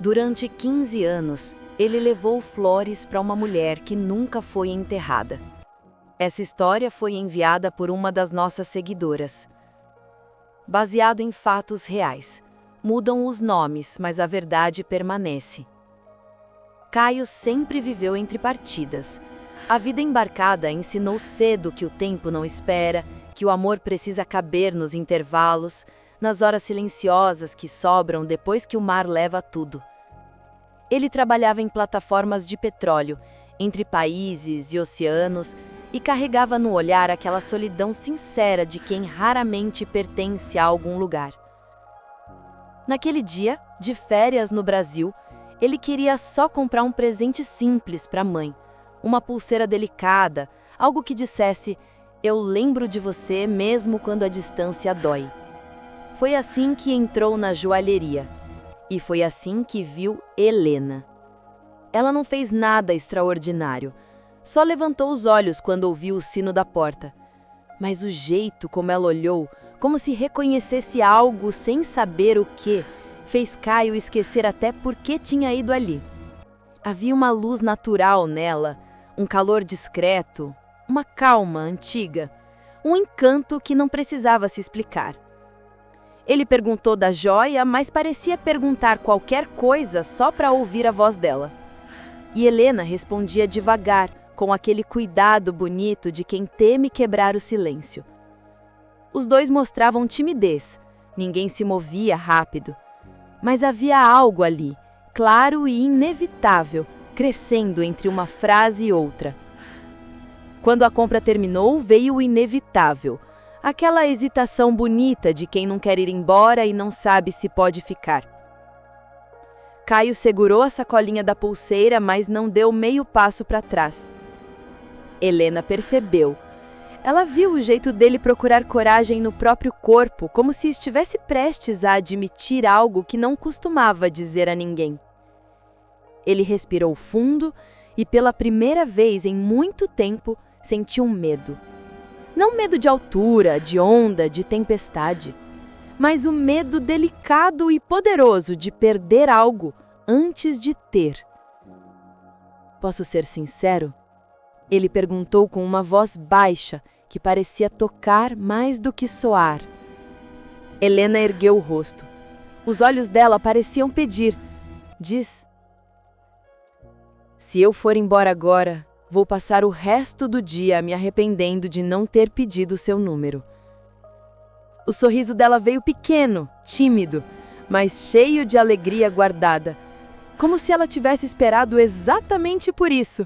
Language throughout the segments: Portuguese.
Durante 15 anos, ele levou flores para uma mulher que nunca foi enterrada. Essa história foi enviada por uma das nossas seguidoras. Baseado em fatos reais. Mudam os nomes, mas a verdade permanece. Caio sempre viveu entre partidas. A vida embarcada ensinou cedo que o tempo não espera, que o amor precisa caber nos intervalos, nas horas silenciosas que sobram depois que o mar leva tudo. Ele trabalhava em plataformas de petróleo, entre países e oceanos, e carregava no olhar aquela solidão sincera de quem raramente pertence a algum lugar. Naquele dia, de férias no Brasil, ele queria só comprar um presente simples para a mãe, uma pulseira delicada, algo que dissesse: "Eu lembro de você mesmo quando a distância dói". Foi assim que entrou na joalheria. E foi assim que viu Helena. Ela não fez nada extraordinário, só levantou os olhos quando ouviu o sino da porta. Mas o jeito como ela olhou, como se reconhecesse algo sem saber o que, fez Caio esquecer até por que tinha ido ali. Havia uma luz natural nela, um calor discreto, uma calma antiga, um encanto que não precisava se explicar. Ele perguntou da joia, mas parecia perguntar qualquer coisa só para ouvir a voz dela. E Helena respondia devagar, com aquele cuidado bonito de quem teme quebrar o silêncio. Os dois mostravam timidez, ninguém se movia rápido. Mas havia algo ali, claro e inevitável, crescendo entre uma frase e outra. Quando a compra terminou, veio o inevitável. Aquela hesitação bonita de quem não quer ir embora e não sabe se pode ficar. Caio segurou a sacolinha da pulseira, mas não deu meio passo para trás. Helena percebeu. Ela viu o jeito dele procurar coragem no próprio corpo, como se estivesse prestes a admitir algo que não costumava dizer a ninguém. Ele respirou fundo e, pela primeira vez em muito tempo, sentiu medo. Não medo de altura, de onda, de tempestade, mas o medo delicado e poderoso de perder algo antes de ter. "Posso ser sincero?" Ele perguntou com uma voz baixa que parecia tocar mais do que soar. Helena ergueu o rosto. Os olhos dela pareciam pedir: "Diz." "Se eu for embora agora, vou passar o resto do dia me arrependendo de não ter pedido seu número." O sorriso dela veio pequeno, tímido, mas cheio de alegria guardada, como se ela tivesse esperado exatamente por isso.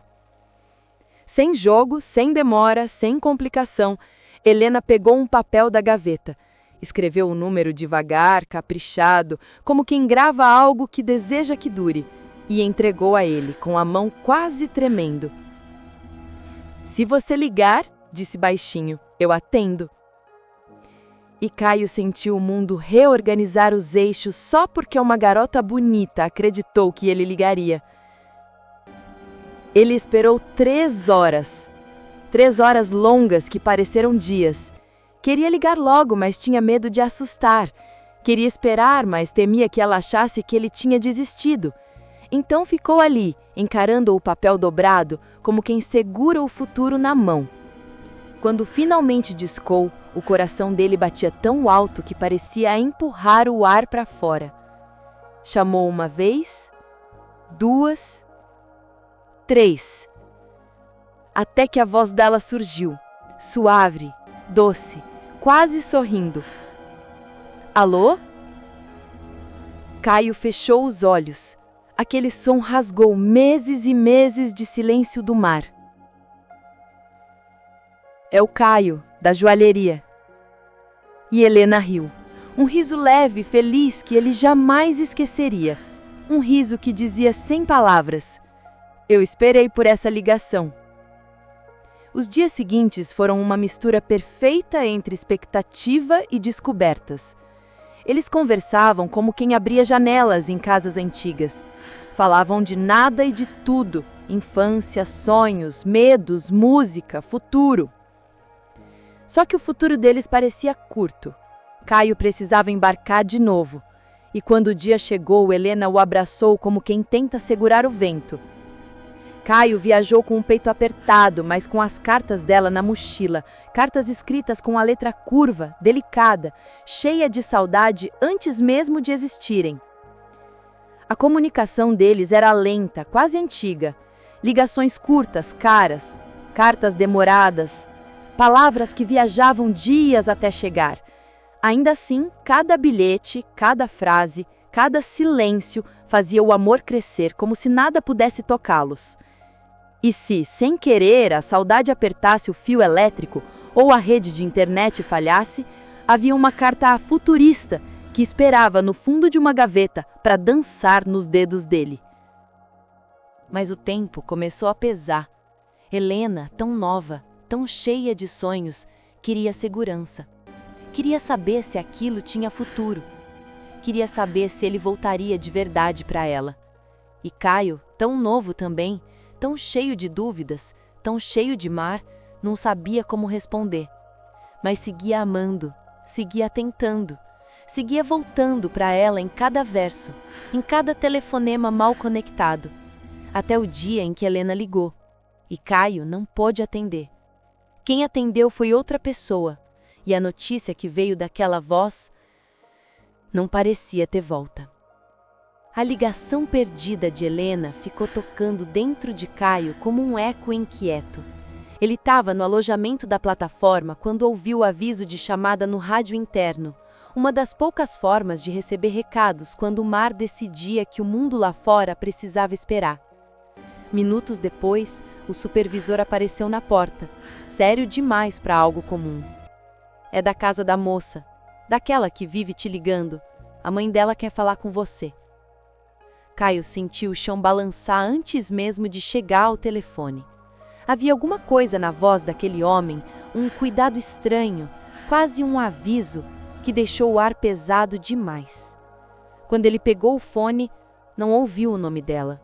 Sem jogo, sem demora, sem complicação, Helena pegou um papel da gaveta, escreveu o número devagar, caprichado, como quem grava algo que deseja que dure, e entregou a ele, com a mão quase tremendo. "Se você ligar", disse baixinho, "eu atendo." E Caio sentiu o mundo reorganizar os eixos só porque uma garota bonita acreditou que ele ligaria. Ele esperou 3 horas. 3 horas longas que pareceram dias. Queria ligar logo, mas tinha medo de assustar. Queria esperar, mas temia que ela achasse que ele tinha desistido. Então ficou ali, encarando o papel dobrado, como quem segura o futuro na mão. Quando finalmente discou, o coração dele batia tão alto que parecia empurrar o ar para fora. Chamou uma vez, 2, 3. Até que a voz dela surgiu, suave, doce, quase sorrindo. "Alô?" Caio fechou os olhos. Aquele som rasgou meses e meses de silêncio do mar. "É o Caio, da joalheria." E Helena riu. Um riso leve e feliz que ele jamais esqueceria. Um riso que dizia sem palavras: "Eu esperei por essa ligação." Os dias seguintes foram uma mistura perfeita entre expectativa e descobertas. Eles conversavam como quem abria janelas em casas antigas. Falavam de nada e de tudo: infância, sonhos, medos, música, futuro. Só que o futuro deles parecia curto. Caio precisava embarcar de novo. E quando o dia chegou, Helena o abraçou como quem tenta segurar o vento. Caio viajou com o peito apertado, mas com as cartas dela na mochila, cartas escritas com a letra curva, delicada, cheia de saudade antes mesmo de existirem. A comunicação deles era lenta, quase antiga. Ligações curtas, caras, cartas demoradas, palavras que viajavam dias até chegar. Ainda assim, cada bilhete, cada frase, cada silêncio fazia o amor crescer como se nada pudesse tocá-los. E se, sem querer, a saudade apertasse o fio elétrico ou a rede de internet falhasse, havia uma carta futurista que esperava no fundo de uma gaveta para dançar nos dedos dele. Mas o tempo começou a pesar. Helena, tão nova, tão cheia de sonhos, queria segurança. Queria saber se aquilo tinha futuro. Queria saber se ele voltaria de verdade para ela. E Caio, tão novo também, tão cheio de dúvidas, tão cheio de mar, não sabia como responder. Mas seguia amando, seguia tentando, seguia voltando para ela em cada verso, em cada telefonema mal conectado. Até o dia em que Helena ligou. E Caio não pôde atender. Quem atendeu foi outra pessoa, e a notícia que veio daquela voz não parecia ter volta. A ligação perdida de Helena ficou tocando dentro de Caio como um eco inquieto. Ele estava no alojamento da plataforma quando ouviu o aviso de chamada no rádio interno, uma das poucas formas de receber recados quando o mar decidia que o mundo lá fora precisava esperar. Minutos depois, o supervisor apareceu na porta, sério demais para algo comum. É da casa da moça, daquela que vive te ligando. A mãe dela quer falar com você. Caio sentiu o chão balançar antes mesmo de chegar ao telefone. Havia alguma coisa na voz daquele homem, um cuidado estranho, quase um aviso, que deixou o ar pesado demais. Quando ele pegou o fone, não ouviu o nome dela.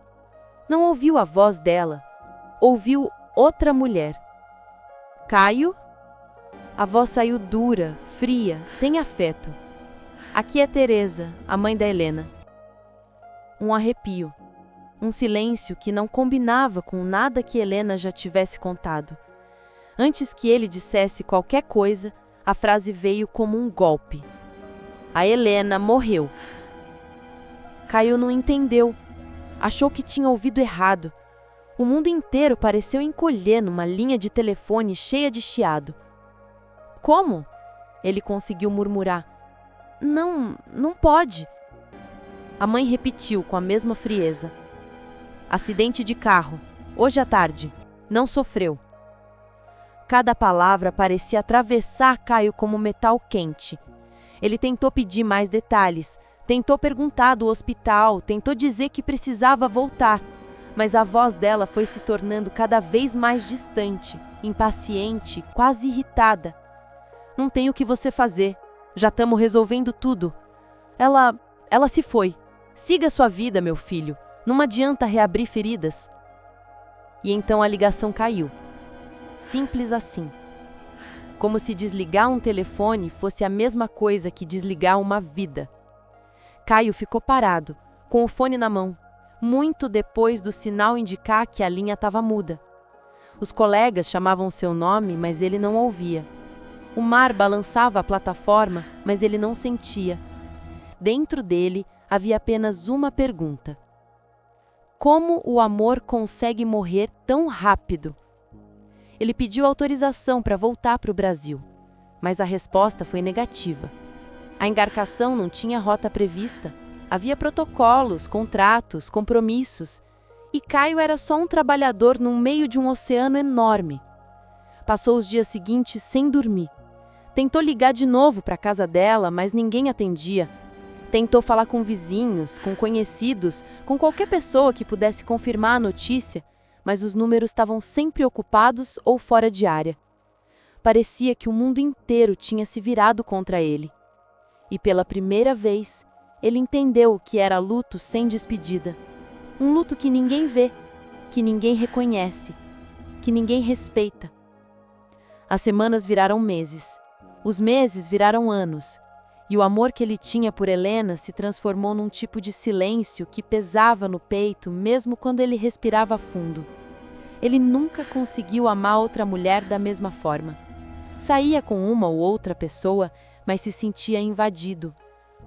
Não ouviu a voz dela. Ouviu outra mulher. Caio? A voz saiu dura, fria, sem afeto. Aqui é Teresa, a mãe da Helena. Um arrepio. Um silêncio que não combinava com nada que Helena já tivesse contado. Antes que ele dissesse qualquer coisa, a frase veio como um golpe. A Helena morreu. Caio não entendeu. Achou que tinha ouvido errado. O mundo inteiro pareceu encolher numa linha de telefone cheia de chiado. Como? Ele conseguiu murmurar. Não pode. A mãe repetiu com a mesma frieza. Acidente de carro, hoje à tarde. Não sofreu. Cada palavra parecia atravessar Caio como metal quente. Ele tentou pedir mais detalhes, tentou perguntar do hospital, tentou dizer que precisava voltar, mas a voz dela foi se tornando cada vez mais distante, impaciente, quase irritada. Não tem o que você fazer, já estamos resolvendo tudo. Ela se foi. Siga sua vida, meu filho, não adianta reabrir feridas. E então a ligação caiu. Simples assim. Como se desligar um telefone fosse a mesma coisa que desligar uma vida. Caio ficou parado, com o fone na mão, muito depois do sinal indicar que a linha estava muda. Os colegas chamavam seu nome, mas ele não ouvia. O mar balançava a plataforma, mas ele não sentia. Dentro dele havia apenas uma pergunta: como o amor consegue morrer tão rápido? Ele pediu autorização para voltar para o Brasil, mas a resposta foi negativa. A embarcação não tinha rota prevista, havia protocolos, contratos, compromissos, e Caio era só um trabalhador no meio de um oceano enorme. Passou os dias seguintes sem dormir. Tentou ligar de novo para a casa dela, mas ninguém atendia. Tentou falar com vizinhos, com conhecidos, com qualquer pessoa que pudesse confirmar a notícia, mas os números estavam sempre ocupados ou fora de área. Parecia que o mundo inteiro tinha se virado contra ele. E pela primeira vez, ele entendeu o que era luto sem despedida. Um luto que ninguém vê, que ninguém reconhece, que ninguém respeita. As semanas viraram meses. Os meses viraram anos. e o amor que ele tinha por Helena se transformou num tipo de silêncio que pesava no peito mesmo quando ele respirava fundo. Ele nunca conseguiu amar outra mulher da mesma forma. Saía com uma ou outra pessoa, mas se sentia invadido,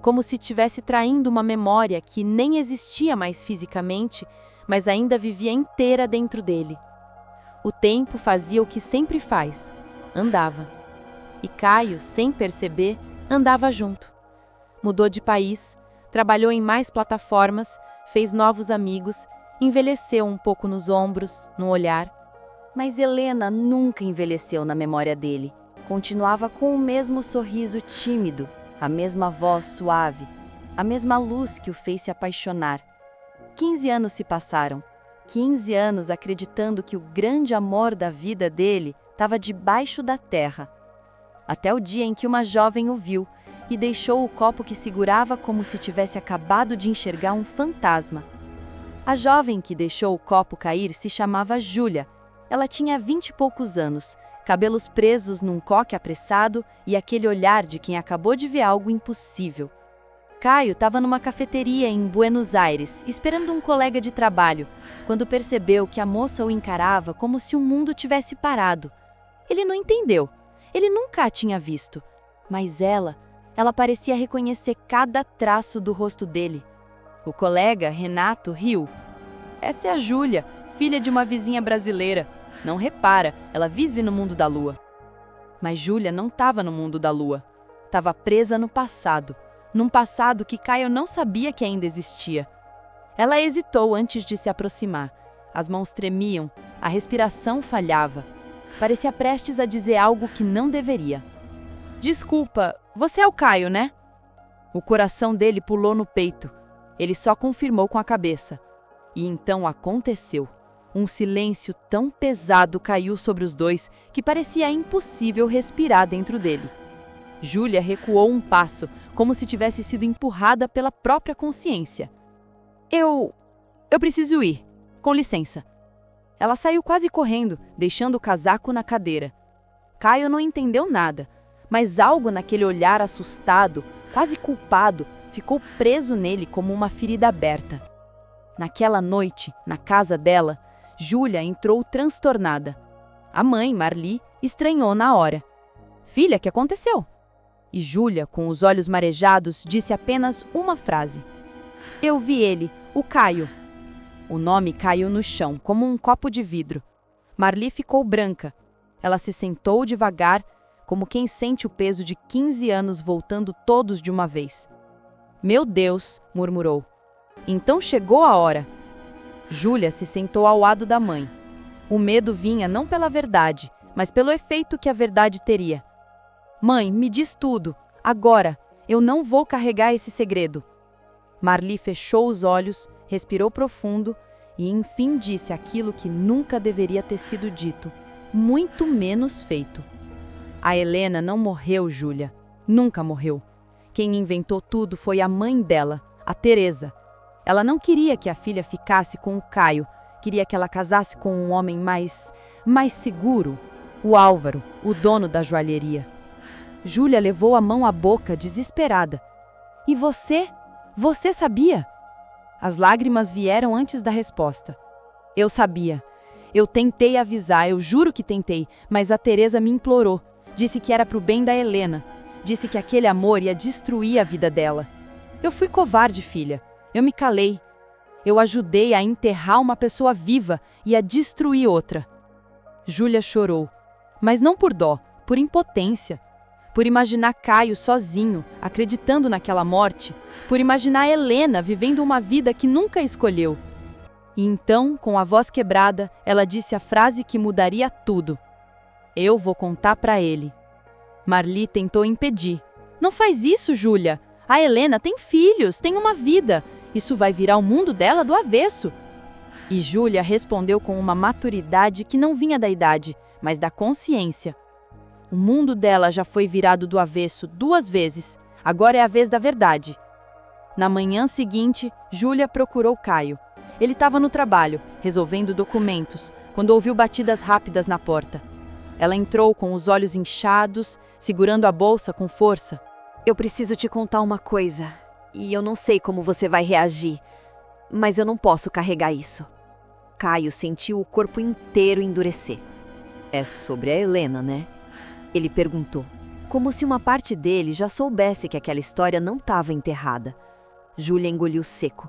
como se estivesse traindo uma memória que nem existia mais fisicamente, mas ainda vivia inteira dentro dele. O tempo fazia o que sempre faz, andava. E Caio, sem perceber, andava junto. Mudou de país, trabalhou em mais plataformas, fez novos amigos, envelheceu um pouco nos ombros, no olhar. Mas Helena nunca envelheceu na memória dele. Continuava com o mesmo sorriso tímido, a mesma voz suave, a mesma luz que o fez se apaixonar. 15 anos se passaram. 15 anos acreditando que o grande amor da vida dele estava debaixo da terra. Até o dia em que uma jovem o viu e deixou o copo que segurava como se tivesse acabado de enxergar um fantasma. A jovem que deixou o copo cair se chamava Júlia. Ela tinha 20 e poucos anos, cabelos presos num coque apressado e aquele olhar de quem acabou de ver algo impossível. Caio estava numa cafeteria em Buenos Aires, esperando um colega de trabalho, quando percebeu que a moça o encarava como se o mundo tivesse parado. Ele não entendeu. Ele nunca a tinha visto. Mas ela parecia reconhecer cada traço do rosto dele. O colega, Renato, riu. Essa é a Júlia, filha de uma vizinha brasileira. Não repara, ela vive no mundo da lua. Mas Júlia não estava no mundo da lua. Estava presa no passado. Num passado que Caio não sabia que ainda existia. Ela hesitou antes de se aproximar. As mãos tremiam, a respiração falhava. Parecia prestes a dizer algo que não deveria. Desculpa, você é o Caio, né? O coração dele pulou no peito. Ele só confirmou com a cabeça. E então aconteceu. Um silêncio tão pesado caiu sobre os dois que parecia impossível respirar dentro dele. Júlia recuou um passo, como se tivesse sido empurrada pela própria consciência. Eu preciso ir. Com licença. Ela saiu quase correndo, deixando o casaco na cadeira. Caio não entendeu nada, mas algo naquele olhar assustado, quase culpado, ficou preso nele como uma ferida aberta. Naquela noite, na casa dela, Júlia entrou transtornada. A mãe, Marli, estranhou na hora. Filha, o que aconteceu? E Júlia, com os olhos marejados, disse apenas uma frase. Eu vi ele, o Caio. O nome caiu no chão, como um copo de vidro. Marli ficou branca. Ela se sentou devagar, como quem sente o peso de 15 anos voltando todos de uma vez. Meu Deus, murmurou. Então chegou a hora. Júlia se sentou ao lado da mãe. O medo vinha não pela verdade, mas pelo efeito que a verdade teria. Mãe, me diz tudo. Agora, eu não vou carregar esse segredo. Marli fechou os olhos, respirou profundo e enfim disse aquilo que nunca deveria ter sido dito, muito menos feito. A Helena não morreu, Júlia. Nunca morreu. Quem inventou tudo foi a mãe dela, a Teresa. Ela não queria que a filha ficasse com o Caio, queria que ela casasse com um homem mais seguro, o Álvaro, o dono da joalheria. Júlia levou a mão à boca, desesperada. E você? Você sabia? As lágrimas vieram antes da resposta. Eu sabia. Eu tentei avisar, eu juro que tentei, mas a Teresa me implorou. Disse que era pro bem da Helena. Disse que aquele amor ia destruir a vida dela. Eu fui covarde, filha. Eu me calei. Eu ajudei a enterrar uma pessoa viva e a destruir outra. Júlia chorou. Mas não por dó, por impotência. Por imaginar Caio sozinho, acreditando naquela morte. Por imaginar Helena vivendo uma vida que nunca escolheu. E então, com a voz quebrada, ela disse a frase que mudaria tudo. Eu vou contar pra ele. Marli tentou impedir. Não faz isso, Júlia. A Helena tem filhos, tem uma vida. Isso vai virar o mundo dela do avesso. E Júlia respondeu com uma maturidade que não vinha da idade, mas da consciência. O mundo dela já foi virado do avesso 2 vezes. Agora é a vez da verdade. Na manhã seguinte, Júlia procurou Caio. Ele estava no trabalho, resolvendo documentos, quando ouviu batidas rápidas na porta. Ela entrou com os olhos inchados, segurando a bolsa com força. Eu preciso te contar uma coisa, e eu não sei como você vai reagir, mas eu não posso carregar isso. Caio sentiu o corpo inteiro endurecer. É sobre a Helena, né? Ele perguntou, como se uma parte dele já soubesse que aquela história não estava enterrada. Júlia engoliu seco.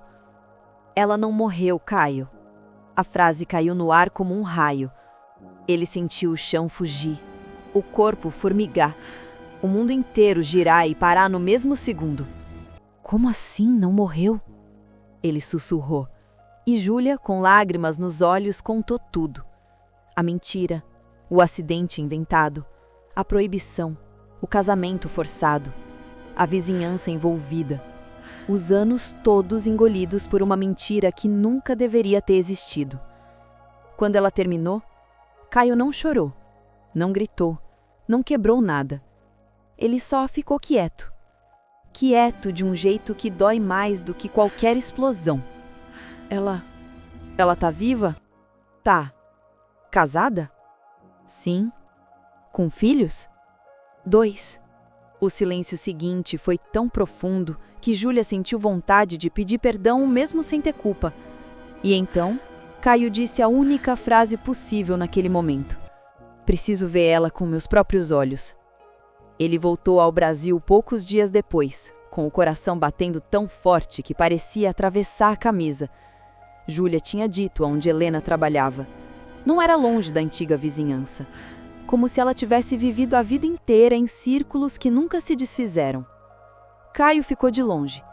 Ela não morreu, Caio. A frase caiu no ar como um raio. Ele sentiu o chão fugir, o corpo formigar, o mundo inteiro girar e parar no mesmo segundo. Como assim não morreu? Ele sussurrou. E Júlia, com lágrimas nos olhos, contou tudo. A mentira, o acidente inventado, a proibição, o casamento forçado, a vizinhança envolvida, os anos todos engolidos por uma mentira que nunca deveria ter existido. Quando ela terminou, Caio não chorou, não gritou, não quebrou nada. Ele só ficou quieto. Quieto de um jeito que dói mais do que qualquer explosão. Ela tá viva? Tá. Casada? Sim. Com filhos? 2. O silêncio seguinte foi tão profundo que Júlia sentiu vontade de pedir perdão mesmo sem ter culpa. E então, Caio disse a única frase possível naquele momento. Preciso ver ela com meus próprios olhos. Ele voltou ao Brasil poucos dias depois, com o coração batendo tão forte que parecia atravessar a camisa. Júlia tinha dito aonde Helena trabalhava. Não era longe da antiga vizinhança. Como se ela tivesse vivido a vida inteira em círculos que nunca se desfizeram. Caio ficou de longe,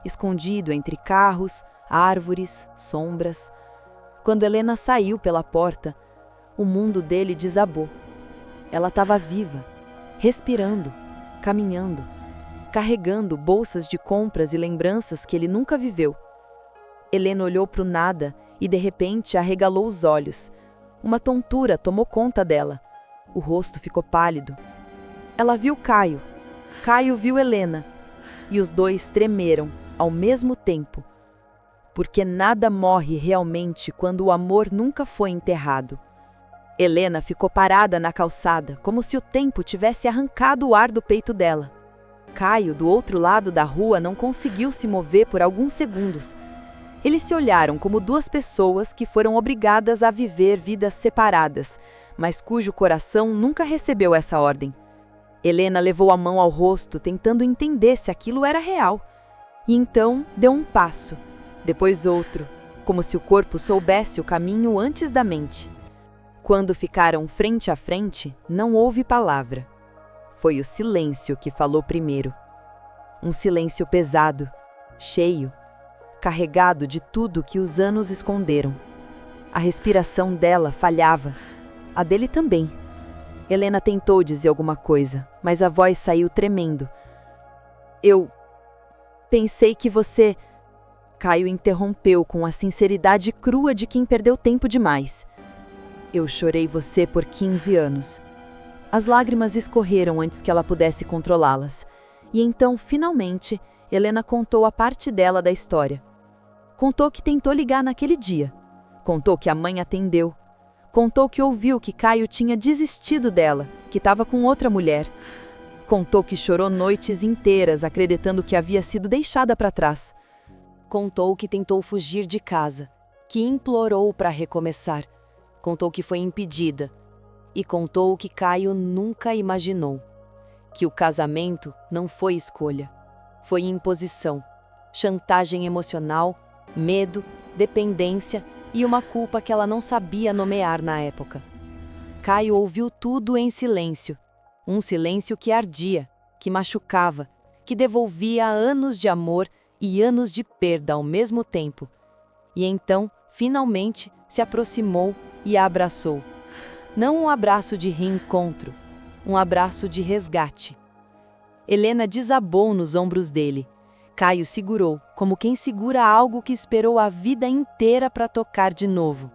escondido entre carros, árvores, sombras. Quando Helena saiu pela porta, o mundo dele desabou. Ela estava viva, respirando, caminhando, carregando bolsas de compras e lembranças que ele nunca viveu. Helena olhou para o nada e, de repente, arregalou os olhos. Uma tontura tomou conta dela. O rosto ficou pálido. Ela viu Caio. Caio viu Helena. E os dois tremeram, ao mesmo tempo. Porque nada morre realmente quando o amor nunca foi enterrado. Helena ficou parada na calçada, como se o tempo tivesse arrancado o ar do peito dela. Caio, do outro lado da rua, não conseguiu se mover por alguns segundos. Eles se olharam como duas pessoas que foram obrigadas a viver vidas separadas, mas cujo coração nunca recebeu essa ordem. Helena levou a mão ao rosto, tentando entender se aquilo era real. E então deu um passo, depois outro, como se o corpo soubesse o caminho antes da mente. Quando ficaram frente a frente, não houve palavra. Foi o silêncio que falou primeiro. Um silêncio pesado, cheio, carregado de tudo que os anos esconderam. A respiração dela falhava, a dele também. Helena tentou dizer alguma coisa, mas a voz saiu tremendo. Eu pensei que você... Caio interrompeu com a sinceridade crua de quem perdeu tempo demais. Eu chorei você por 15 anos. As lágrimas escorreram antes que ela pudesse controlá-las. E então, finalmente, Helena contou a parte dela da história. Contou que tentou ligar naquele dia. Contou que a mãe atendeu. Contou que ouviu que Caio tinha desistido dela, que estava com outra mulher. Contou que chorou noites inteiras acreditando que havia sido deixada para trás. Contou que tentou fugir de casa, que implorou para recomeçar. Contou que foi impedida. E contou o que Caio nunca imaginou. Que o casamento não foi escolha. Foi imposição, chantagem emocional, medo, dependência e uma culpa que ela não sabia nomear na época. Caio ouviu tudo em silêncio. Um silêncio que ardia, que machucava, que devolvia anos de amor e anos de perda ao mesmo tempo. E então, finalmente, se aproximou e a abraçou. Não um abraço de reencontro, um abraço de resgate. Helena desabou nos ombros dele. Caio segurou, como quem segura algo que esperou a vida inteira para tocar de novo.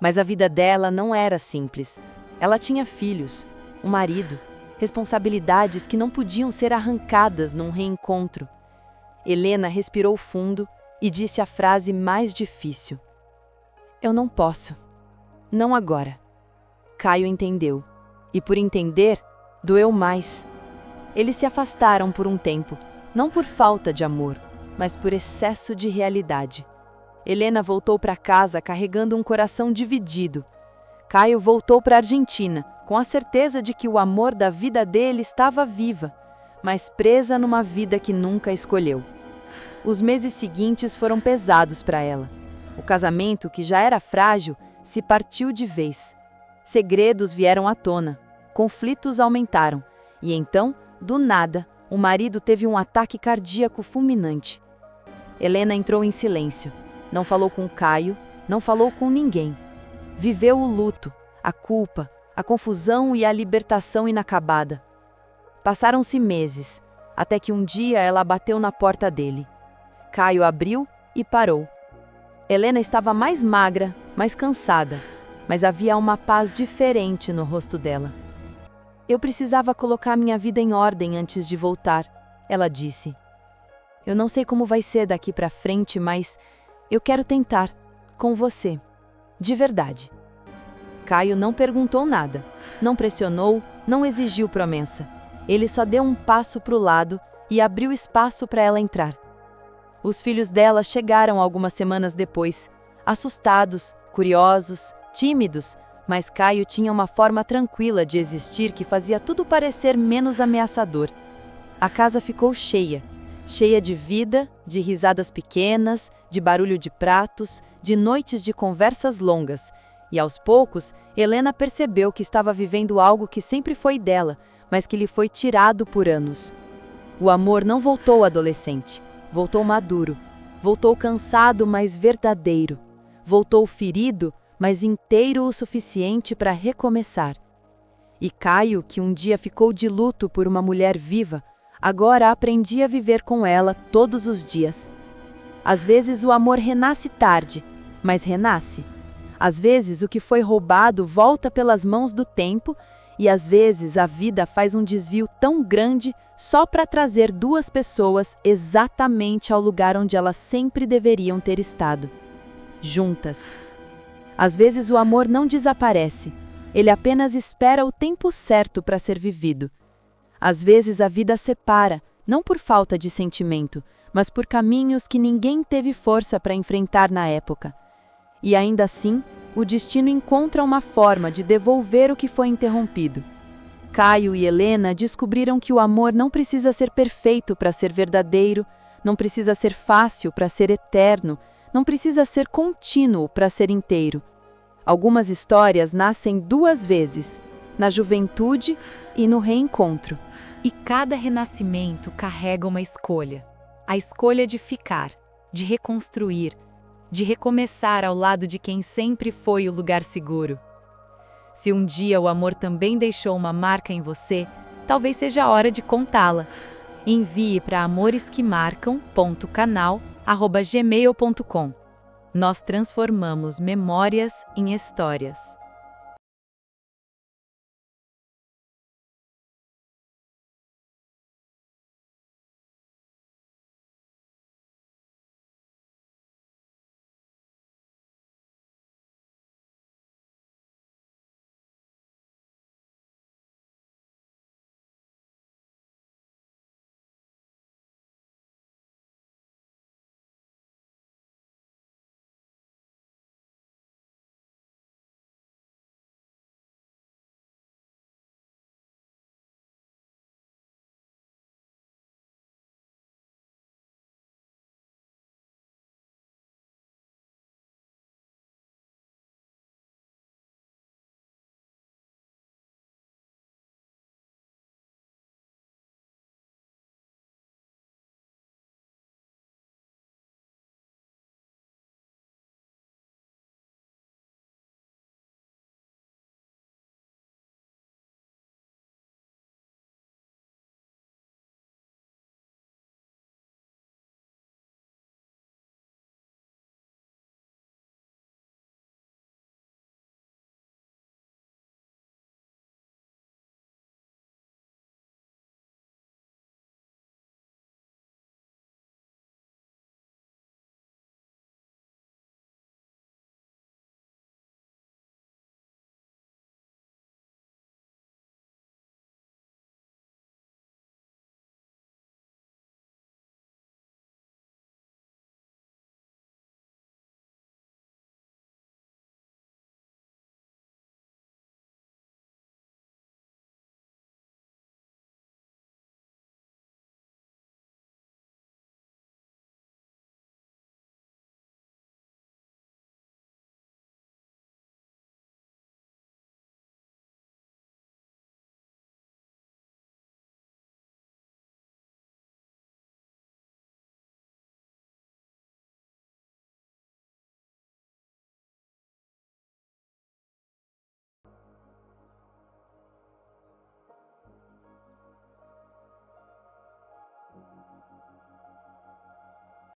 Mas a vida dela não era simples. Ela tinha filhos, um marido, responsabilidades que não podiam ser arrancadas num reencontro. Helena respirou fundo e disse a frase mais difícil. Eu não posso. Não agora. Caio entendeu. E por entender, doeu mais. Eles se afastaram por um tempo, não por falta de amor, mas por excesso de realidade. Helena voltou para casa carregando um coração dividido. Caio voltou para a Argentina, com a certeza de que o amor da vida dele estava viva, mas presa numa vida que nunca escolheu. Os meses seguintes foram pesados para ela. O casamento, que já era frágil, se partiu de vez. Segredos vieram à tona, conflitos aumentaram, e então, do nada, o marido teve um ataque cardíaco fulminante. Helena entrou em silêncio. Não falou com Caio, não falou com ninguém. Viveu o luto, a culpa, a confusão e a libertação inacabada. Passaram-se meses, até que um dia ela bateu na porta dele. Caio abriu e parou. Helena estava mais magra, mais cansada, mas havia uma paz diferente no rosto dela. Eu precisava colocar minha vida em ordem antes de voltar, ela disse. Eu não sei como vai ser daqui para frente, mas eu quero tentar, com você, de verdade. Caio não perguntou nada, não pressionou, não exigiu promessa. Ele só deu um passo para o lado e abriu espaço para ela entrar. Os filhos dela chegaram algumas semanas depois, assustados, curiosos, tímidos, mas Caio tinha uma forma tranquila de existir que fazia tudo parecer menos ameaçador. A casa ficou cheia de vida, de risadas pequenas, de barulho de pratos, de noites de conversas longas. E aos poucos, Helena percebeu que estava vivendo algo que sempre foi dela, mas que lhe foi tirado por anos. O amor não voltou adolescente, voltou maduro, voltou cansado, mas verdadeiro, voltou ferido, mas inteiro o suficiente para recomeçar. E Caio, que um dia ficou de luto por uma mulher viva, agora aprendia a viver com ela todos os dias. Às vezes o amor renasce tarde, mas renasce. Às vezes o que foi roubado volta pelas mãos do tempo, e às vezes a vida faz um desvio tão grande só para trazer duas pessoas exatamente ao lugar onde elas sempre deveriam ter estado. Juntas. Às vezes o amor não desaparece, ele apenas espera o tempo certo para ser vivido. Às vezes a vida separa, não por falta de sentimento, mas por caminhos que ninguém teve força para enfrentar na época. E ainda assim, o destino encontra uma forma de devolver o que foi interrompido. Caio e Helena descobriram que o amor não precisa ser perfeito para ser verdadeiro, não precisa ser fácil para ser eterno, não precisa ser contínuo para ser inteiro. Algumas histórias nascem duas vezes, na juventude e no reencontro. E cada renascimento carrega uma escolha. A escolha de ficar, de reconstruir, de recomeçar ao lado de quem sempre foi o lugar seguro. Se um dia o amor também deixou uma marca em você, talvez seja a hora de contá-la. Envie para amoresquemarcam.canal@gmail.com. Nós transformamos memórias em histórias.